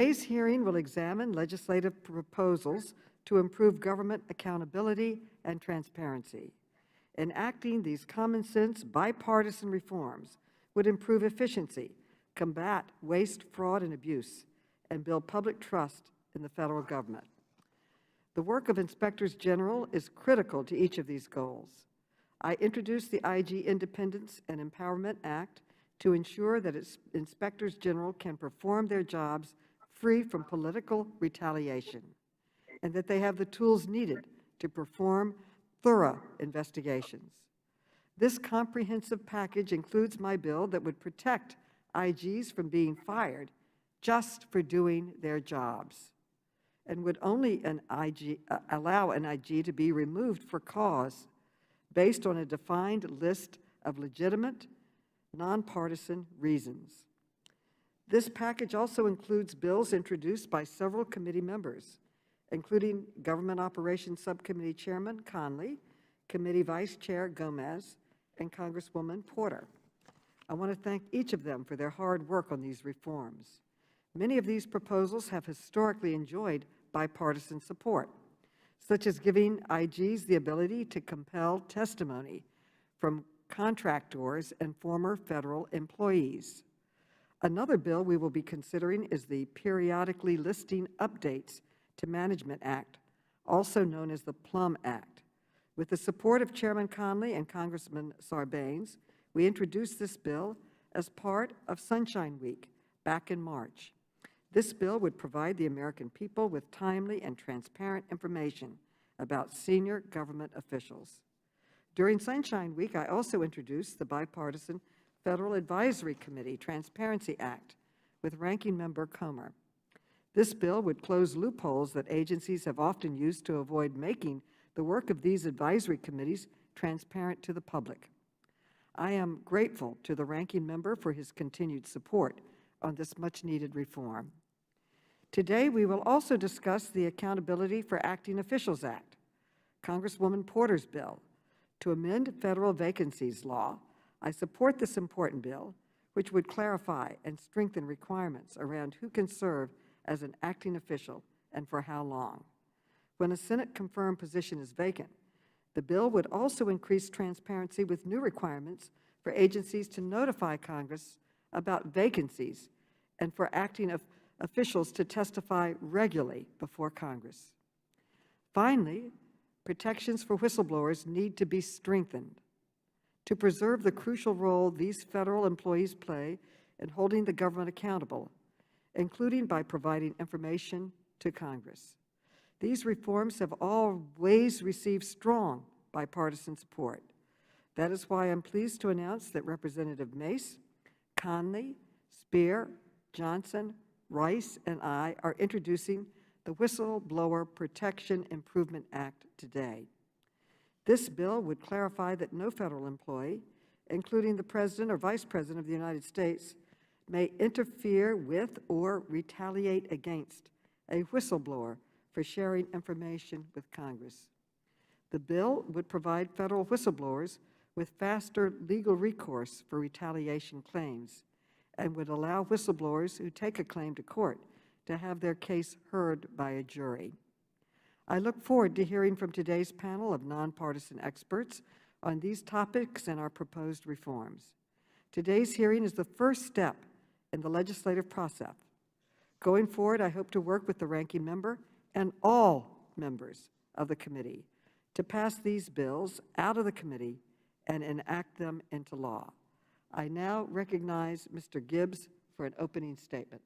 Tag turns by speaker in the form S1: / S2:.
S1: Today's hearing will examine legislative proposals to improve government accountability and transparency. Enacting these common-sense, bipartisan reforms would improve efficiency, combat waste, fraud, and abuse, and build public trust in the federal government. The work of inspectors general is critical to each of these goals. I introduced the IG Independence and Empowerment Act to ensure that its inspectors general can perform their jobs free from political retaliation, and that they have the tools needed to perform thorough investigations. This comprehensive package includes my bill that would protect IGs from being fired just for doing their jobs, and would only allow an IG to be removed for cause based on a defined list of legitimate, nonpartisan reasons. This package also includes bills introduced by several committee members, including Government Operations Subcommittee Chairman Conley, Committee Vice Chair Gomez, and Congresswoman Porter. I want to thank each of them for their hard work on these reforms. Many of these proposals have historically enjoyed bipartisan support, such as giving IGs the ability to compel testimony from contractors and former federal employees. Another bill we will be considering is the Periodically Listing Updates to Management Act, also known as the Plum Act. With the support of Chairman Conley and Congressman Sarbanes, we introduced this bill as part of Sunshine Week back in March. This bill would provide the American people with timely and transparent information about senior government officials. During Sunshine Week, I also introduced the bipartisan Federal Advisory Committee Transparency Act with Ranking Member Comer. This bill would close loopholes that agencies have often used to avoid making the work of these advisory committees transparent to the public. I am grateful to the Ranking Member for his continued support on this much-needed reform. Today, we will also discuss the Accountability for Acting Officials Act, Congresswoman Porter's bill, to amend federal vacancies law. I support this important bill, which would clarify and strengthen requirements around who can serve as an acting official and for how long. When a Senate-confirmed position is vacant, the bill would also increase transparency with new requirements for agencies to notify Congress about vacancies and for acting officials to testify regularly before Congress. Finally, protections for whistleblowers need to be strengthened to preserve the crucial role these federal employees play in holding the government accountable, including by providing information to Congress. These reforms have always received strong bipartisan support. That is why I'm pleased to announce that Representative Mace, Conley, Spear, Johnson, Rice, and I are introducing the Whistleblower Protection Improvement Act today. This bill would clarify that no federal employee, including the President or Vice President of the United States, may interfere with or retaliate against a whistleblower for sharing information with Congress. The bill would provide federal whistleblowers with faster legal recourse for retaliation claims and would allow whistleblowers who take a claim to court to have their case heard by a jury. I look forward to hearing from today's panel of nonpartisan experts on these topics and our proposed reforms. Today's hearing is the first step in the legislative process. Going forward, I hope to work with the Ranking Member and all members of the committee to pass these bills out of the committee and enact them into law. I now recognize Mr. Gibbs for an opening statement.